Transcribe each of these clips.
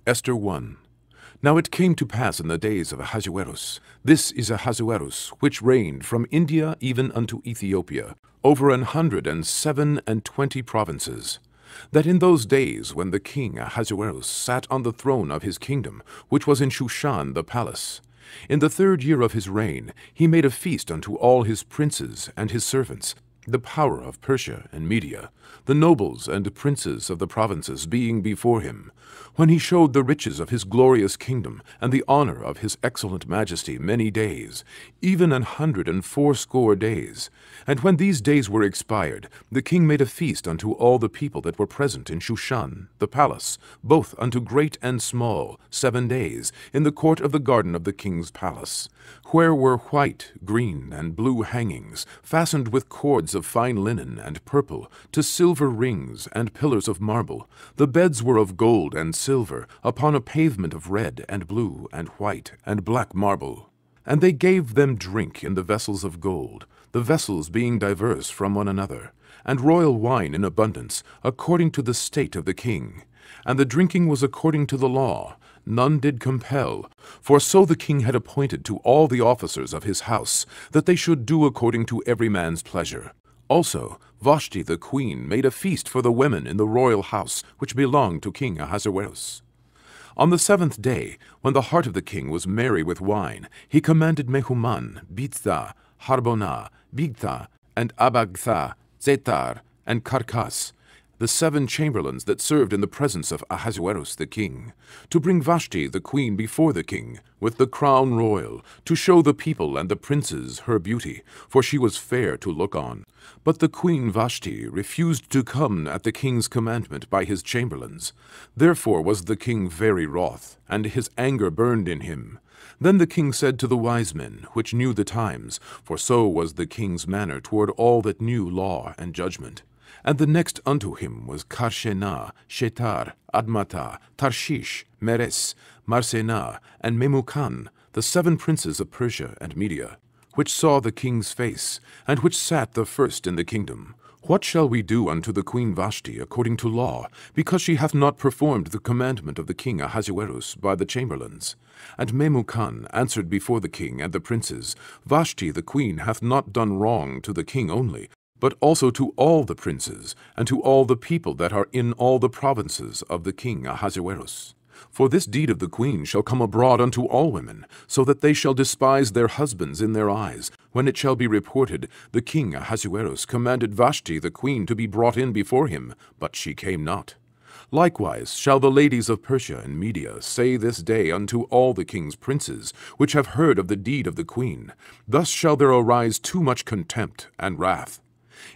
Esther 1. Now it came to pass in the days of Ahasuerus, this is Ahasuerus, which reigned from India even unto Ethiopia, over 127 provinces, that in those days when the king Ahasuerus sat on the throne of his kingdom, which was in Shushan the palace, in the 3rd year of his reign, he made a feast unto all his princes and his servants, the power of Persia and Media, the nobles and princes of the provinces being before him, when he showed the riches of his glorious kingdom and the honor of his excellent majesty many days, even 180 days. And when these days were expired, the king made a feast unto all the people that were present in Shushan, the palace, both unto great and small, 7 days, in the court of the garden of the king's palace, where were white, green, and blue hangings, fastened with cords of fine linen and purple, to silver rings and pillars of marble. The beds were of gold and silver, upon a pavement of red and blue and white and black marble. And they gave them drink in the vessels of gold, the vessels being diverse from one another, and royal wine in abundance, according to the state of the king. And the drinking was according to the law, none did compel, for so the king had appointed to all the officers of his house, that they should do according to every man's pleasure. Also Vashti the queen made a feast for the women in the royal house, which belonged to King Ahasuerus. On the 7th day, when the heart of the king was merry with wine, he commanded Mehuman, Biztha, Harbonah, Bigtha, and Abagtha, Zetar, and Karkas, the 7 chamberlains that served in the presence of Ahasuerus the king, to bring Vashti the queen before the king, with the crown royal, to show the people and the princes her beauty, for she was fair to look on. But the queen Vashti refused to come at the king's commandment by his chamberlains. Therefore was the king very wroth, and his anger burned in him. Then the king said to the wise men, which knew the times, for so was the king's manner toward all that knew law and judgment. And the next unto him was Karshena, Shetar, Admatha, Tarshish, Meres, Marsena, and Memucan, the 7 princes of Persia and Media, which saw the king's face, and which sat the first in the kingdom. What shall we do unto the queen Vashti according to law, because she hath not performed the commandment of the king Ahasuerus by the chamberlains? And Memucan answered before the king and the princes, Vashti the queen hath not done wrong to the king only, but also to all the princes, and to all the people that are in all the provinces of the king Ahasuerus. For this deed of the queen shall come abroad unto all women, so that they shall despise their husbands in their eyes, when it shall be reported, the king Ahasuerus commanded Vashti the queen to be brought in before him, but she came not. Likewise shall the ladies of Persia and Media say this day unto all the king's princes, which have heard of the deed of the queen, thus shall there arise too much contempt and wrath.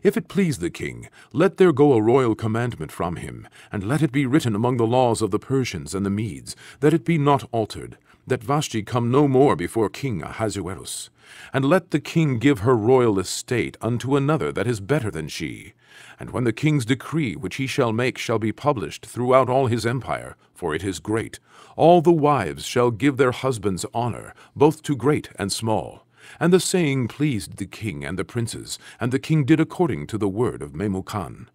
If it please the king, let there go a royal commandment from him, and let it be written among the laws of the Persians and the Medes, that it be not altered, that Vashti come no more before King Ahasuerus. And let the king give her royal estate unto another that is better than she. And when the king's decree which he shall make shall be published throughout all his empire, for it is great, all the wives shall give their husbands honor, both to great and small. And the saying pleased the king and the princes, and the king did according to the word of Memucan.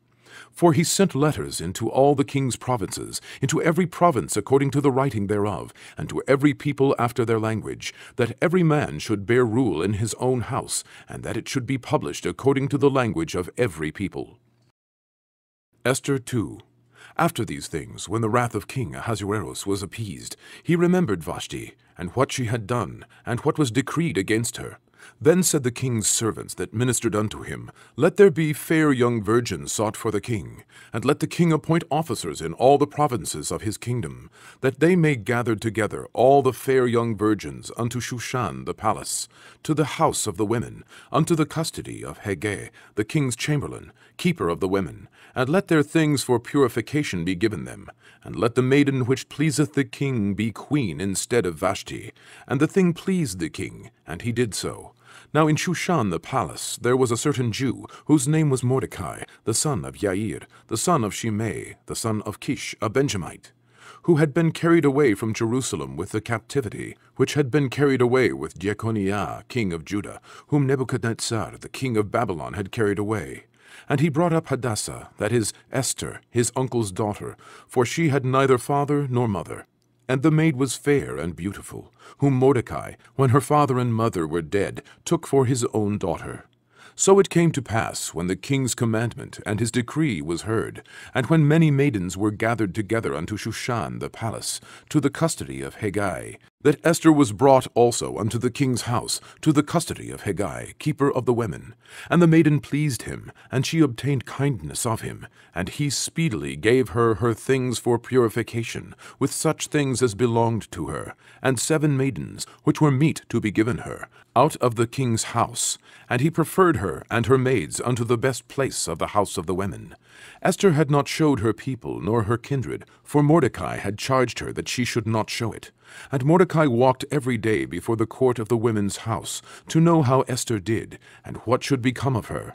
For he sent letters into all the king's provinces, into every province according to the writing thereof, and to every people after their language, that every man should bear rule in his own house, and that it should be published according to the language of every people. Esther 2. After these things, when the wrath of King Ahasuerus was appeased, he remembered Vashti, and what she had done, and what was decreed against her. Then said the king's servants that ministered unto him, Let there be fair young virgins sought for the king, and let the king appoint officers in all the provinces of his kingdom, that they may gather together all the fair young virgins unto Shushan the palace, to the house of the women, unto the custody of Hege, the king's chamberlain, keeper of the women, and let their things for purification be given them, and let the maiden which pleaseth the king be queen instead of Vashti. And the thing pleased the king, and he did so. Now in Shushan the palace there was a certain Jew, whose name was Mordecai, the son of Jair, the son of Shimei, the son of Kish, a Benjamite, who had been carried away from Jerusalem with the captivity, which had been carried away with Jeconiah, king of Judah, whom Nebuchadnezzar, the king of Babylon, had carried away. And he brought up Hadassah, that is, Esther, his uncle's daughter, for she had neither father nor mother. And the maid was fair and beautiful, whom Mordecai, when her father and mother were dead, took for his own daughter. So it came to pass, when the king's commandment and his decree was heard, and when many maidens were gathered together unto Shushan the palace, to the custody of Hegai, that Esther was brought also unto the king's house, to the custody of Hegai, keeper of the women. And the maiden pleased him, and she obtained kindness of him, and he speedily gave her her things for purification, with such things as belonged to her, and 7 maidens, which were meet to be given her, out of the king's house. And he preferred her and her maids unto the best place of the house of the women. Esther had not showed her people nor her kindred, for Mordecai had charged her that she should not show it. And Mordecai walked every day before the court of the women's house, to know how Esther did, and what should become of her.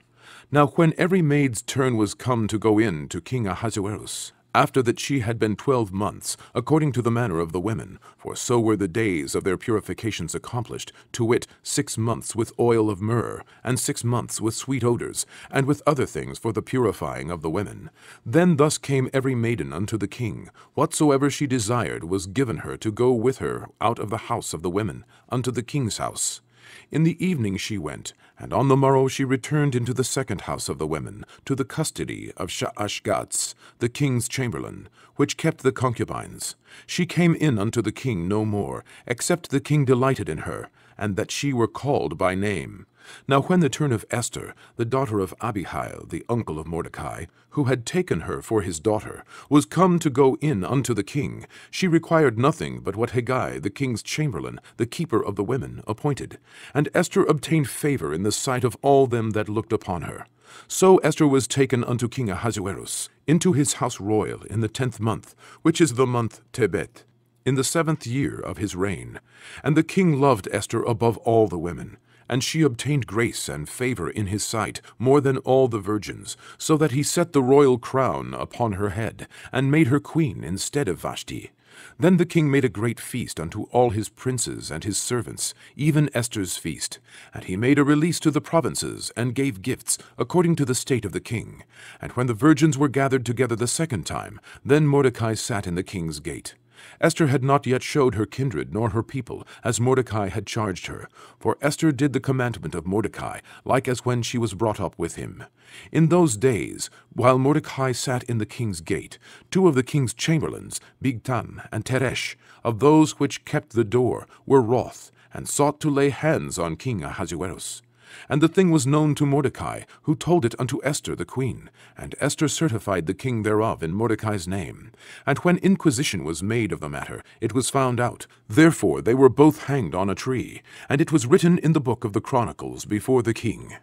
Now when every maid's turn was come to go in to King Ahasuerus, after that she had been 12 months, according to the manner of the women, for so were the days of their purifications accomplished, to wit, 6 months with oil of myrrh, and 6 months with sweet odors, and with other things for the purifying of the women. Then thus came every maiden unto the king. Whatsoever she desired was given her to go with her out of the house of the women, unto the king's house. In the evening she went, and on the morrow she returned into the second house of the women, to the custody of Shaashgaz, the king's chamberlain, which kept the concubines. She came in unto the king no more, except the king delighted in her, and that she were called by name. Now when the turn of Esther, the daughter of Abihail, the uncle of Mordecai, who had taken her for his daughter, was come to go in unto the king, she required nothing but what Hegai, the king's chamberlain, the keeper of the women, appointed. And Esther obtained favor in the sight of all them that looked upon her. So Esther was taken unto King Ahasuerus, into his house royal in the 10th month, which is the month Tebet, in the 7th year of his reign. And the king loved Esther above all the women, and she obtained grace and favor in his sight more than all the virgins, so that he set the royal crown upon her head, and made her queen instead of Vashti. Then the king made a great feast unto all his princes and his servants, even Esther's feast. And he made a release to the provinces, and gave gifts, according to the state of the king. And when the virgins were gathered together the second time, then Mordecai sat in the king's gate. Esther had not yet showed her kindred nor her people, as Mordecai had charged her. For Esther did the commandment of Mordecai, like as when she was brought up with him. In those days, while Mordecai sat in the king's gate, 2 of the king's chamberlains, Bigtan and Teresh, of those which kept the door, were wroth, and sought to lay hands on King Ahasuerus. And the thing was known to Mordecai, who told it unto Esther the queen. And Esther certified the king thereof in Mordecai's name. And when inquisition was made of the matter, it was found out. Therefore they were both hanged on a tree. And it was written in the book of the Chronicles before the king.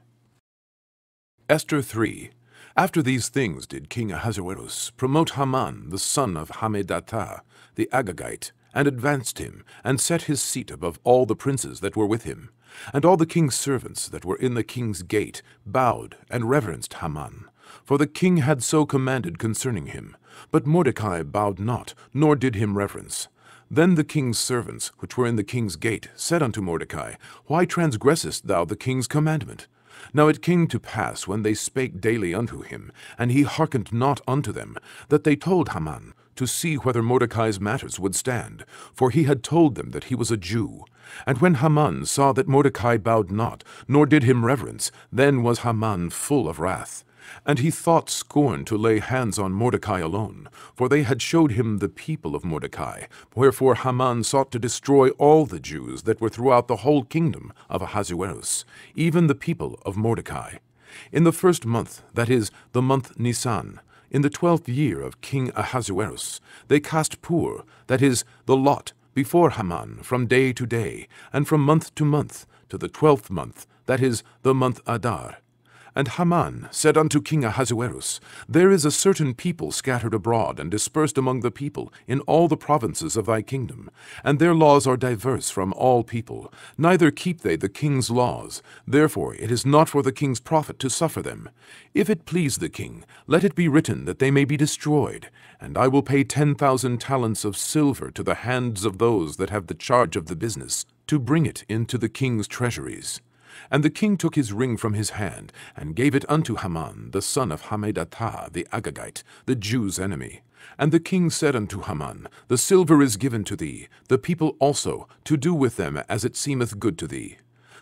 Esther 3. After these things did King Ahasuerus promote Haman, the son of Hammedatha, the Agagite, and advanced him, and set his seat above all the princes that were with him. And all the king's servants that were in the king's gate bowed and reverenced Haman, for the king had so commanded concerning him. But Mordecai bowed not, nor did him reverence. Then the king's servants, which were in the king's gate, said unto Mordecai, Why transgressest thou the king's commandment? Now it came to pass, when they spake daily unto him, and he hearkened not unto them, that they told Haman, to see whether Mordecai's matters would stand, for he had told them that he was a Jew. And when Haman saw that Mordecai bowed not, nor did him reverence, then was Haman full of wrath. And he thought scorn to lay hands on Mordecai alone, for they had showed him the people of Mordecai. Wherefore Haman sought to destroy all the Jews that were throughout the whole kingdom of Ahasuerus, even the people of Mordecai. In the 1st month, that is, the month Nisan, in the 12th year of King Ahasuerus, they cast pur, that is, the lot, before Haman from day to day, and from month to month, to the 12th month, that is, the month Adar. And Haman said unto King Ahasuerus, There is a certain people scattered abroad and dispersed among the people in all the provinces of thy kingdom, and their laws are diverse from all people, neither keep they the king's laws. Therefore it is not for the king's profit to suffer them. If it please the king, let it be written that they may be destroyed, and I will pay 10,000 talents of silver to the hands of those that have the charge of the business, to bring it into the king's treasuries. And the king took his ring from his hand, and gave it unto Haman, the son of Hammedatha the Agagite, the Jews' enemy. And the king said unto Haman, The silver is given to thee, the people also, to do with them as it seemeth good to thee.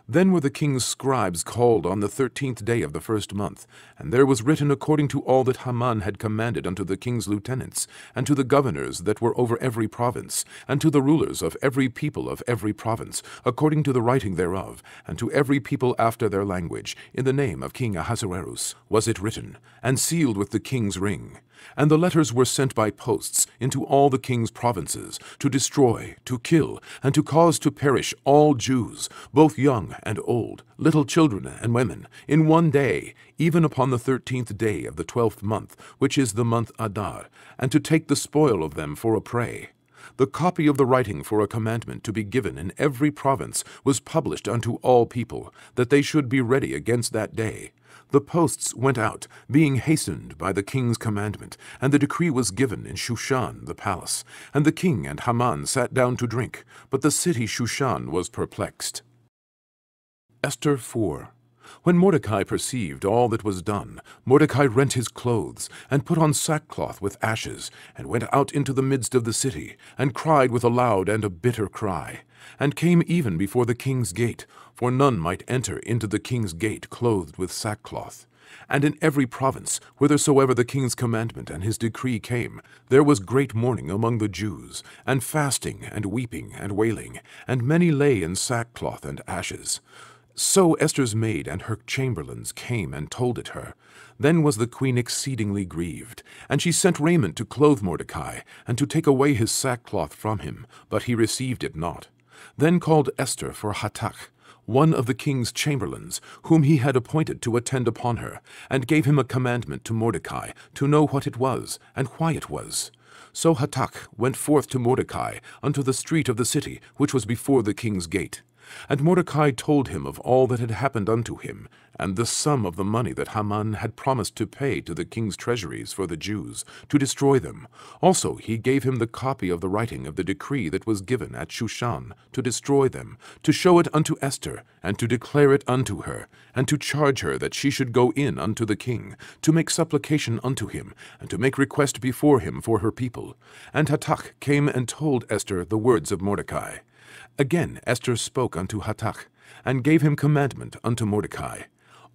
Then were the king's scribes called on the 13th day of the first month, and there was written according to all that Haman had commanded unto the king's lieutenants, and to the governors that were over every province, and to the rulers of every people of every province, according to the writing thereof, and to every people after their language, in the name of King Ahasuerus, was it written, and sealed with the king's ring. And the letters were sent by posts into all the king's provinces, to destroy, to kill, and to cause to perish all Jews, both young and old, little children and women, in one day, even upon the 13th day of the 12th month, which is the month Adar, and to take the spoil of them for a prey. The copy of the writing for a commandment to be given in every province was published unto all people, that they should be ready against that day. The posts went out, being hastened by the king's commandment, and the decree was given in Shushan the palace. And the king and Haman sat down to drink, but the city Shushan was perplexed. Esther 4. When Mordecai perceived all that was done, Mordecai rent his clothes, and put on sackcloth with ashes, and went out into the midst of the city, and cried with a loud and a bitter cry, and came even before the king's gate, for none might enter into the king's gate clothed with sackcloth. And in every province, whithersoever the king's commandment and his decree came, there was great mourning among the Jews, and fasting, and weeping, and wailing, and many lay in sackcloth and ashes. So Esther's maid and her chamberlains came and told it her. Then was the queen exceedingly grieved, and she sent raiment to clothe Mordecai, and to take away his sackcloth from him, but he received it not. Then called Esther for Hatak, one of the king's chamberlains, whom he had appointed to attend upon her, and gave him a commandment to Mordecai, to know what it was, and why it was. So Hatak went forth to Mordecai unto the street of the city, which was before the king's gate. And Mordecai told him of all that had happened unto him, and the sum of the money that Haman had promised to pay to the king's treasuries for the Jews, to destroy them. Also he gave him the copy of the writing of the decree that was given at Shushan, to destroy them, to show it unto Esther, and to declare it unto her, and to charge her that she should go in unto the king, to make supplication unto him, and to make request before him for her people. And Hatak came and told Esther the words of Mordecai. Again Esther spoke unto Hatak, and gave him commandment unto Mordecai.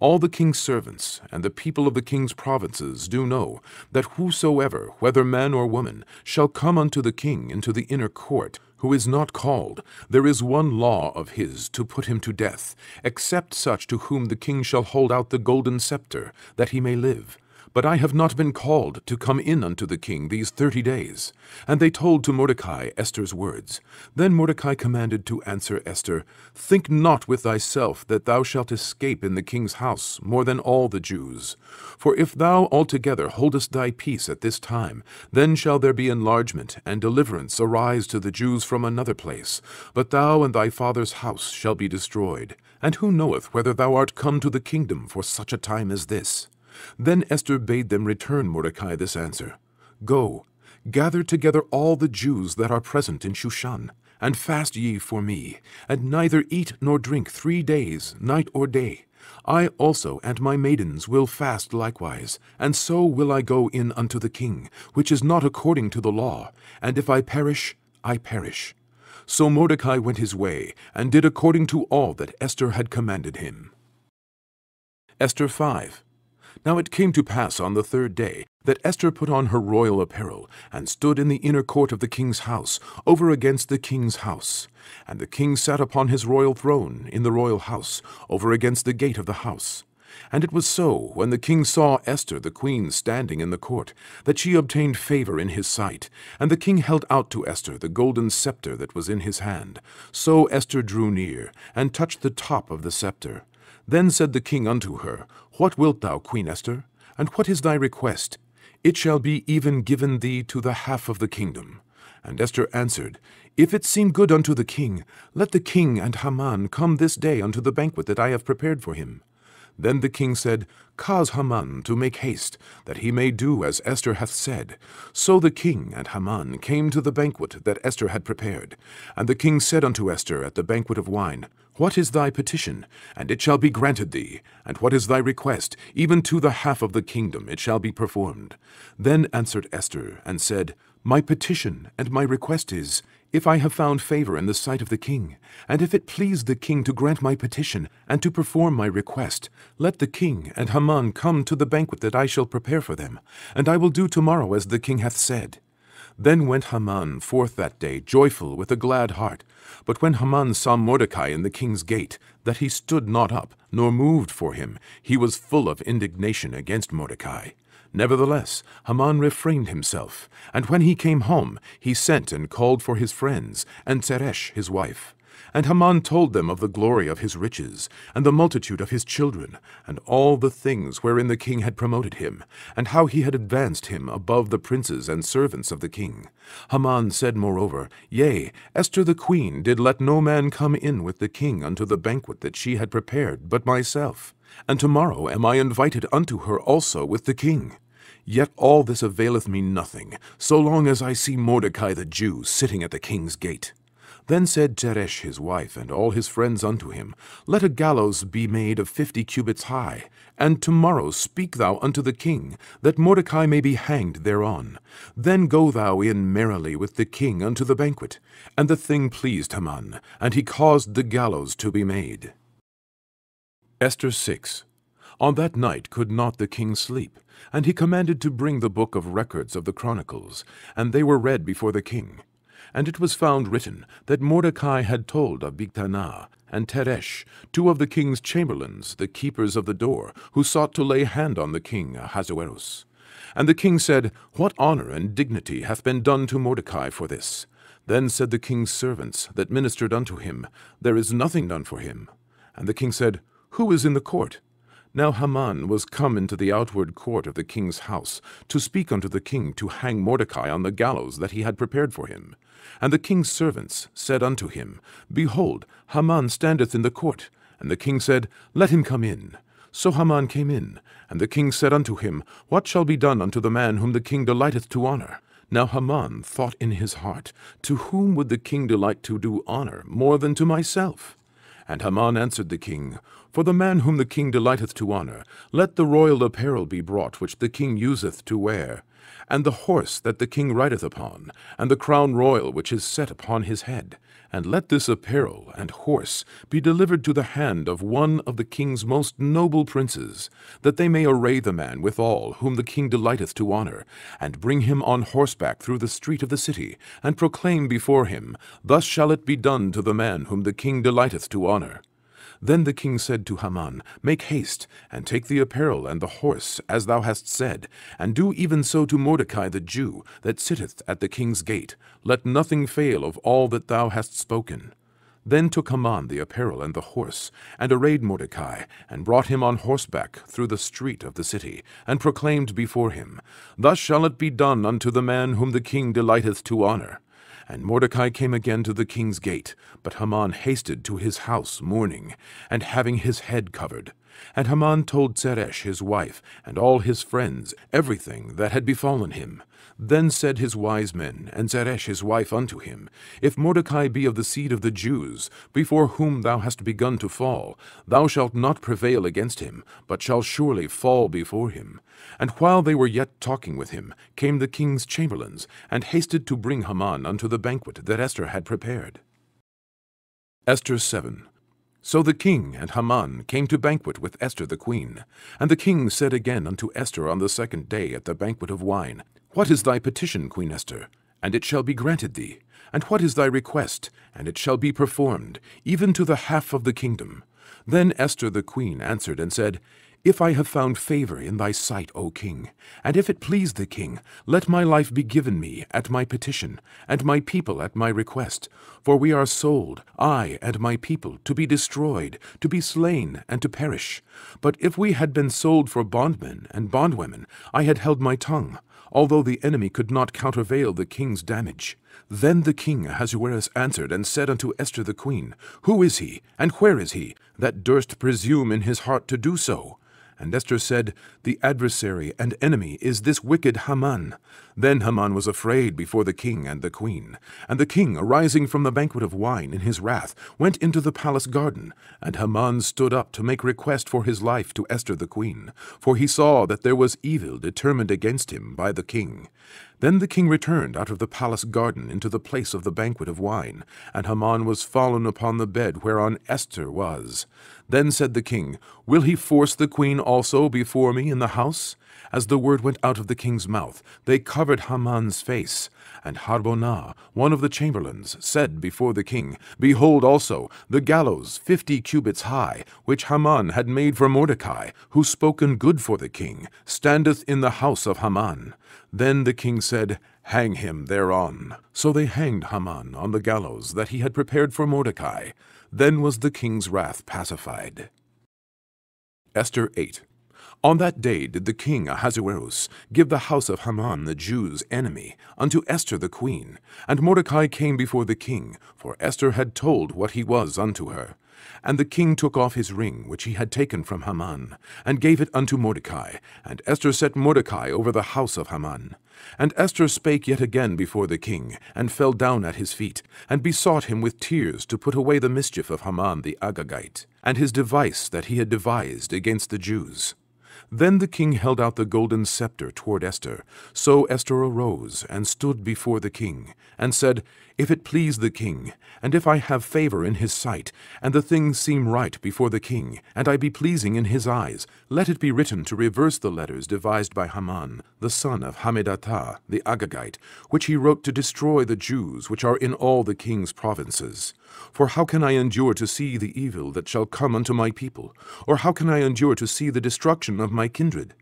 All the king's servants and the people of the king's provinces do know that whosoever, whether man or woman, shall come unto the king into the inner court, who is not called, there is one law of his to put him to death, except such to whom the king shall hold out the golden scepter, that he may live. But I have not been called to come in unto the king these 30 days. And they told to Mordecai Esther's words. Then Mordecai commanded to answer Esther, Think not with thyself that thou shalt escape in the king's house more than all the Jews. For if thou altogether holdest thy peace at this time, then shall there be enlargement and deliverance arise to the Jews from another place. But thou and thy father's house shall be destroyed. And who knoweth whether thou art come to the kingdom for such a time as this? Then Esther bade them return Mordecai this answer. Go, gather together all the Jews that are present in Shushan, and fast ye for me, and neither eat nor drink 3 days, night or day. I also and my maidens will fast likewise, and so will I go in unto the king, which is not according to the law, and if I perish, I perish. So Mordecai went his way, and did according to all that Esther had commanded him. Esther 5. Now it came to pass on the 3rd day that Esther put on her royal apparel, and stood in the inner court of the king's house, over against the king's house. And the king sat upon his royal throne in the royal house, over against the gate of the house. And it was so, when the king saw Esther the queen standing in the court, that she obtained favor in his sight. And the king held out to Esther the golden scepter that was in his hand. So Esther drew near, and touched the top of the scepter. Then said the king unto her, What wilt thou, Queen Esther? And what is thy request? It shall be even given thee to the half of the kingdom. And Esther answered, If it seem good unto the king, let the king and Haman come this day unto the banquet that I have prepared for him. Then the king said, Cause Haman to make haste, that he may do as Esther hath said. So the king and Haman came to the banquet that Esther had prepared. And the king said unto Esther at the banquet of wine, What is thy petition? And it shall be granted thee. And what is thy request? Even to the half of the kingdom it shall be performed. Then answered Esther, and said, My petition and my request is, if I have found favor in the sight of the king, and if it please the king to grant my petition, and to perform my request, let the king and Haman come to the banquet that I shall prepare for them, and I will do tomorrow as the king hath said. Then went Haman forth that day, joyful, with a glad heart. But when Haman saw Mordecai in the king's gate, that he stood not up, nor moved for him, he was full of indignation against Mordecai. Nevertheless, Haman refrained himself, and when he came home, he sent and called for his friends, and Zeresh his wife. And Haman told them of the glory of his riches, and the multitude of his children, and all the things wherein the king had promoted him, and how he had advanced him above the princes and servants of the king. Haman said moreover, Yea, Esther the queen did let no man come in with the king unto the banquet that she had prepared, but myself. And tomorrow am I invited unto her also with the king. Yet all this availeth me nothing, so long as I see Mordecai the Jew sitting at the king's gate. Then said Zeresh his wife and all his friends unto him, Let a gallows be made of 50 cubits high, and tomorrow speak thou unto the king, that Mordecai may be hanged thereon. Then go thou in merrily with the king unto the banquet. And the thing pleased Haman, and he caused the gallows to be made. Esther 6. On that night could not the king sleep, and he commanded to bring the book of records of the Chronicles, and they were read before the king. And it was found written that Mordecai had told of Bigtanah and Teresh, two of the king's chamberlains, the keepers of the door, who sought to lay hand on the king Ahasuerus. And the king said, What honor and dignity hath been done to Mordecai for this? Then said the king's servants that ministered unto him, There is nothing done for him. And the king said, Who is in the court? Now Haman was come into the outward court of the king's house, to speak unto the king to hang Mordecai on the gallows that he had prepared for him. And the king's servants said unto him, Behold, Haman standeth in the court. And the king said, Let him come in. So Haman came in, and the king said unto him, What shall be done unto the man whom the king delighteth to honor? Now Haman thought in his heart, To whom would the king delight to do honor more than to myself? And Haman answered the king, For the man whom the king delighteth to honor, let the royal apparel be brought which the king useth to wear, and the horse that the king rideth upon, and the crown royal which is set upon his head. And let this apparel and horse be delivered to the hand of one of the king's most noble princes, that they may array the man withal whom the king delighteth to honor, and bring him on horseback through the street of the city, and proclaim before him, Thus shall it be done to the man whom the king delighteth to honor. Then the king said to Haman, Make haste, and take the apparel and the horse, as thou hast said, and do even so to Mordecai the Jew, that sitteth at the king's gate. Let nothing fail of all that thou hast spoken. Then took Haman the apparel and the horse, and arrayed Mordecai, and brought him on horseback through the street of the city, and proclaimed before him, Thus shall it be done unto the man whom the king delighteth to honor. And Mordecai came again to the king's gate, but Haman hasted to his house mourning, and having his head covered. And Haman told Zeresh his wife, and all his friends, everything that had befallen him. Then said his wise men, and Zeresh his wife unto him, If Mordecai be of the seed of the Jews, before whom thou hast begun to fall, thou shalt not prevail against him, but shall surely fall before him. And while they were yet talking with him, came the king's chamberlains, and hasted to bring Haman unto the banquet that Esther had prepared. Esther 7. So the king and Haman came to banquet with Esther the queen. And the king said again unto Esther on the second day at the banquet of wine, What is thy petition, Queen Esther? And it shall be granted thee. And what is thy request? And it shall be performed, even to the half of the kingdom. Then Esther the queen answered and said, If I have found favor in thy sight, O king, and if it please the king, let my life be given me at my petition, and my people at my request. For we are sold, I and my people, to be destroyed, to be slain, and to perish. But if we had been sold for bondmen and bondwomen, I had held my tongue, although the enemy could not countervail the king's damage. Then the king Ahasuerus answered and said unto Esther the queen, Who is he, and where is he, that durst presume in his heart to do so? And Esther said, "The adversary and enemy is this wicked Haman." Then Haman was afraid before the king and the queen. And the king, arising from the banquet of wine in his wrath, went into the palace garden. And Haman stood up to make request for his life to Esther the queen, for he saw that there was evil determined against him by the king. Then the king returned out of the palace garden into the place of the banquet of wine, and Haman was fallen upon the bed whereon Esther was. Then said the king, "Will he force the queen also before me in the house?" As the word went out of the king's mouth, they covered Haman's face. And Harbonah, one of the chamberlains, said before the king, "Behold also the gallows 50 cubits high, which Haman had made for Mordecai, who spoken good for the king, standeth in the house of Haman." Then the king said, "Hang him thereon." So they hanged Haman on the gallows that he had prepared for Mordecai. Then was the king's wrath pacified. Esther 8. On that day did the king Ahasuerus give the house of Haman the Jews' enemy unto Esther the queen. And Mordecai came before the king, for Esther had told what he was unto her. And the king took off his ring which he had taken from Haman, and gave it unto Mordecai. And Esther set Mordecai over the house of Haman. And Esther spake yet again before the king, and fell down at his feet, and besought him with tears to put away the mischief of Haman the Agagite, and his device that he had devised against the Jews. Then the king held out the golden scepter toward Esther. So Esther arose and stood before the king, and said, "If it please the king, and if I have favor in his sight, and the thing seem right before the king, and I be pleasing in his eyes, let it be written to reverse the letters devised by Haman, the son of Hammedatha, the Agagite, which he wrote to destroy the Jews which are in all the king's provinces. For how can I endure to see the evil that shall come unto my people? Or how can I endure to see the destruction of my kindred?"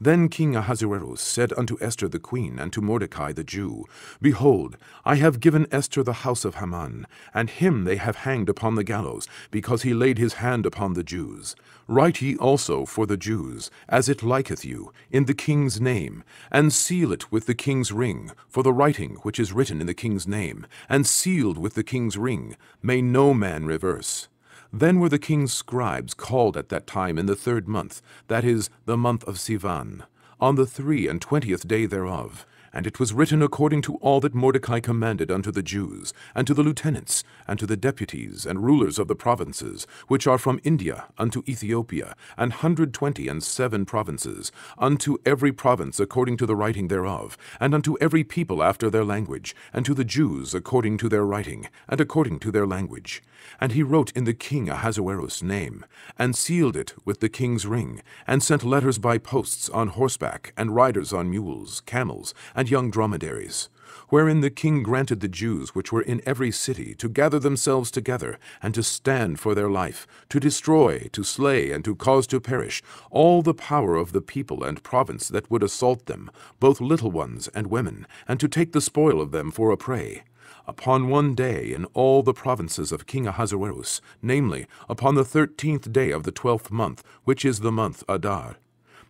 Then King Ahasuerus said unto Esther the queen and to Mordecai the Jew, "Behold, I have given Esther the house of Haman, and him they have hanged upon the gallows, because he laid his hand upon the Jews. Write ye also for the Jews, as it liketh you, in the king's name, and seal it with the king's ring, for the writing which is written in the king's name, and sealed with the king's ring, may no man reverse." Then were the king's scribes called at that time in the 3rd month, that is, the month of Sivan, on the 23 day thereof. And it was written according to all that Mordecai commanded unto the Jews, and to the lieutenants, and to the deputies and rulers of the provinces, which are from India unto Ethiopia, 127 provinces, unto every province according to the writing thereof, and unto every people after their language, and to the Jews according to their writing, and according to their language. And he wrote in the king Ahasuerus' name, and sealed it with the king's ring, and sent letters by posts on horseback, and riders on mules, camels, and young dromedaries, wherein the king granted the Jews which were in every city to gather themselves together, and to stand for their life, to destroy, to slay, and to cause to perish all the power of the people and province that would assault them, both little ones and women, and to take the spoil of them for a prey. Upon one day in all the provinces of King Ahasuerus, namely, upon the 13th day of the 12th month, which is the month Adar.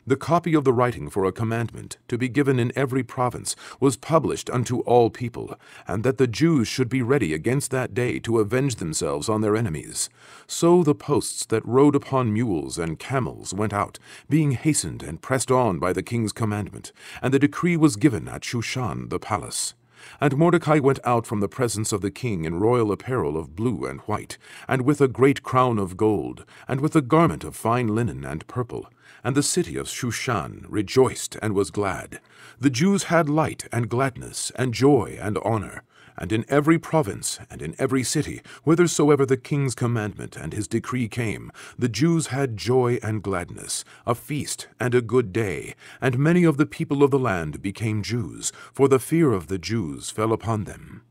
The copy of the writing for a commandment, to be given in every province, was published unto all people, and that the Jews should be ready against that day to avenge themselves on their enemies. So the posts that rode upon mules and camels went out, being hastened and pressed on by the king's commandment, and the decree was given at Shushan the palace. And Mordecai went out from the presence of the king in royal apparel of blue and white, and with a great crown of gold, and with a garment of fine linen and purple. And the city of Shushan rejoiced and was glad. The Jews had light and gladness and joy and honor. And in every province and in every city, whithersoever the king's commandment and his decree came, the Jews had joy and gladness, a feast and a good day. And many of the people of the land became Jews, for the fear of the Jews fell upon them.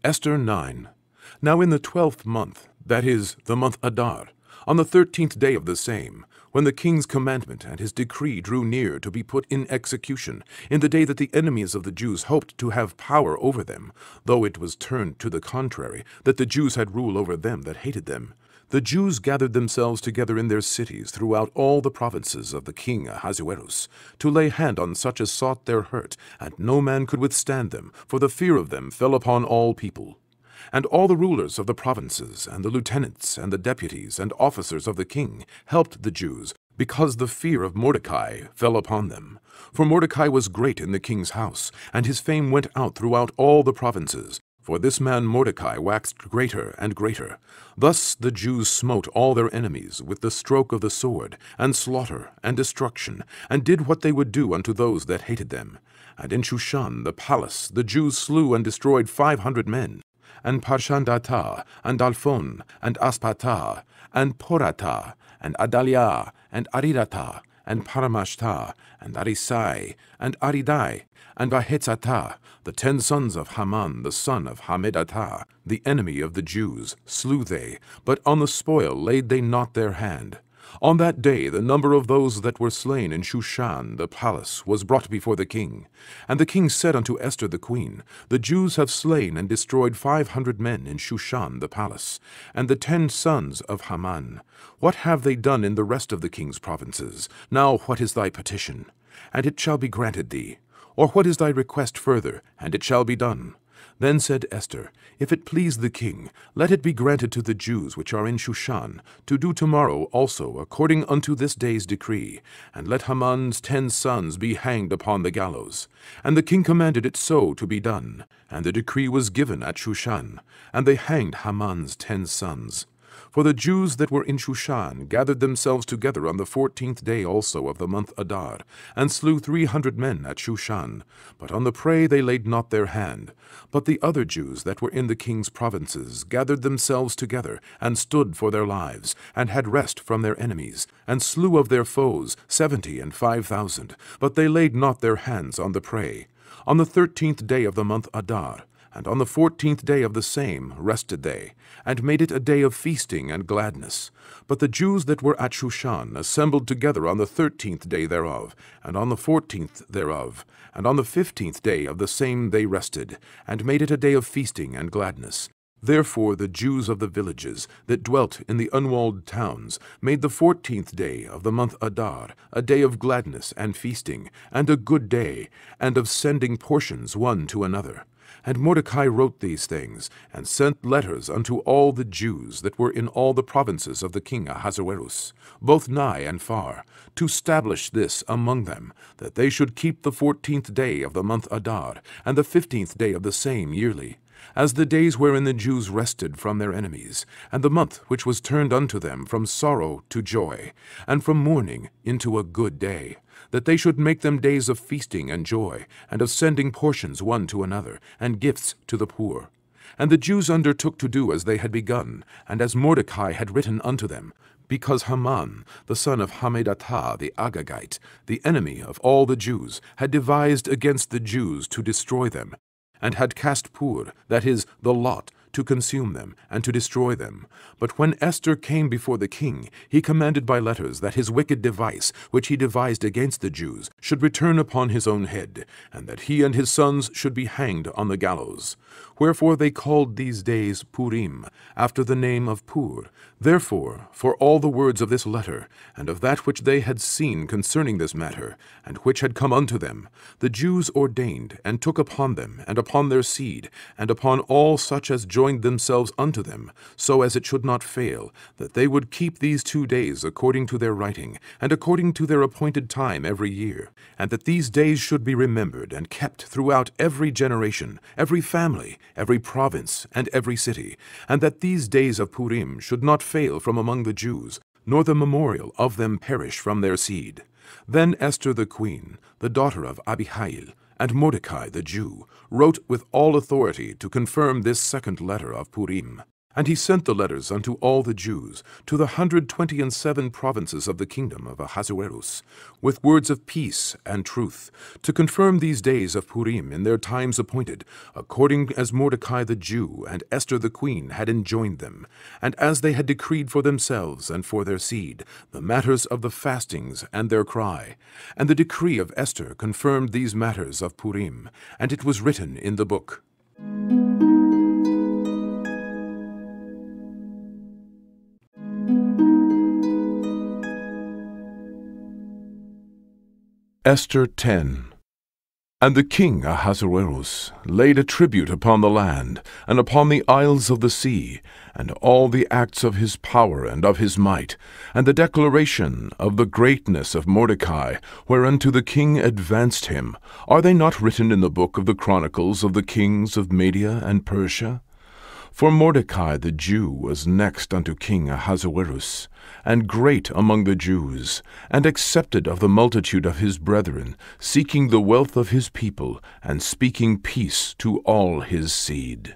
Esther 9. Now in the 12th month, that is, the month Adar, on the 13th day of the same, when the king's commandment and his decree drew near to be put in execution, in the day that the enemies of the Jews hoped to have power over them, though it was turned to the contrary, that the Jews had rule over them that hated them, the Jews gathered themselves together in their cities throughout all the provinces of the king Ahasuerus, to lay hand on such as sought their hurt, and no man could withstand them, for the fear of them fell upon all people. And all the rulers of the provinces, and the lieutenants, and the deputies, and officers of the king helped the Jews, because the fear of Mordecai fell upon them. For Mordecai was great in the king's house, and his fame went out throughout all the provinces. For this man Mordecai waxed greater and greater. Thus the Jews smote all their enemies with the stroke of the sword, and slaughter, and destruction, and did what they would do unto those that hated them. And in Shushan the palace the Jews slew and destroyed 500 men. And Parshandatah, and Dalphon, and Aspatah, and Poratah, and Adaliah, and Aridatah, and Paramashtah, and Arisai, and Aridai, and Bahetzatah, the 10 sons of Haman, the son of Hammedatah, the enemy of the Jews, slew they, but on the spoil laid they not their hand. On that day the number of those that were slain in Shushan the palace was brought before the king. And the king said unto Esther the queen, The Jews have slain and destroyed 500 men in Shushan the palace, and the 10 sons of Haman. What have they done in the rest of the king's provinces? Now what is thy petition? And it shall be granted thee. Or what is thy request further? And it shall be done. Then said Esther, If it please the king, let it be granted to the Jews which are in Shushan, to do tomorrow also according unto this day's decree, and let Haman's 10 sons be hanged upon the gallows. And the king commanded it so to be done, and the decree was given at Shushan, and they hanged Haman's 10 sons. For the Jews that were in Shushan gathered themselves together on the 14th day also of the month Adar, and slew 300 men at Shushan. But on the prey they laid not their hand. But the other Jews that were in the king's provinces gathered themselves together, and stood for their lives, and had rest from their enemies, and slew of their foes 70 and 5,000. But they laid not their hands on the prey. On the 13th day of the month Adar, and on the 14th day of the same rested they, and made it a day of feasting and gladness. But the Jews that were at Shushan assembled together on the 13th day thereof, and on the 14th thereof, and on the 15th day of the same they rested, and made it a day of feasting and gladness. Therefore the Jews of the villages that dwelt in the unwalled towns made the 14th day of the month Adar a day of gladness and feasting, and a good day, and of sending portions one to another. And Mordecai wrote these things, and sent letters unto all the Jews that were in all the provinces of the king Ahasuerus, both nigh and far, to establish this among them, that they should keep the 14th day of the month Adar, and the 15th day of the same yearly, as the days wherein the Jews rested from their enemies, and the month which was turned unto them from sorrow to joy, and from mourning into a good day, that they should make them days of feasting and joy, and of sending portions one to another, and gifts to the poor. And the Jews undertook to do as they had begun, and as Mordecai had written unto them, because Haman, the son of Hammedatah the Agagite, the enemy of all the Jews, had devised against the Jews to destroy them, and had cast pur, that is, the lot, to consume them, and to destroy them. But when Esther came before the king, he commanded by letters that his wicked device, which he devised against the Jews, should return upon his own head, and that he and his sons should be hanged on the gallows. Wherefore they called these days Purim, after the name of Pur. Therefore, for all the words of this letter, and of that which they had seen concerning this matter, and which had come unto them, the Jews ordained, and took upon them, and upon their seed, and upon all such as joined themselves unto them, so as it should not fail, that they would keep these 2 days according to their writing, and according to their appointed time every year, and that these days should be remembered and kept throughout every generation, every family, every province, and every city, and that these days of Purim should not fail from among the Jews, nor the memorial of them perish from their seed. Then Esther the queen, the daughter of Abihail, and Mordecai the Jew, wrote with all authority to confirm this second letter of Purim. And he sent the letters unto all the Jews, to the 127 provinces of the kingdom of Ahasuerus, with words of peace and truth, to confirm these days of Purim in their times appointed, according as Mordecai the Jew and Esther the queen had enjoined them, and as they had decreed for themselves and for their seed, the matters of the fastings and their cry. And the decree of Esther confirmed these matters of Purim, and it was written in the book. Esther 10. And the king Ahasuerus laid a tribute upon the land, and upon the isles of the sea, and all the acts of his power and of his might, and the declaration of the greatness of Mordecai, whereunto the king advanced him, are they not written in the book of the chronicles of the kings of Media and Persia? For Mordecai the Jew was next unto King Ahasuerus, and great among the Jews, and accepted of the multitude of his brethren, seeking the wealth of his people, and speaking peace to all his seed.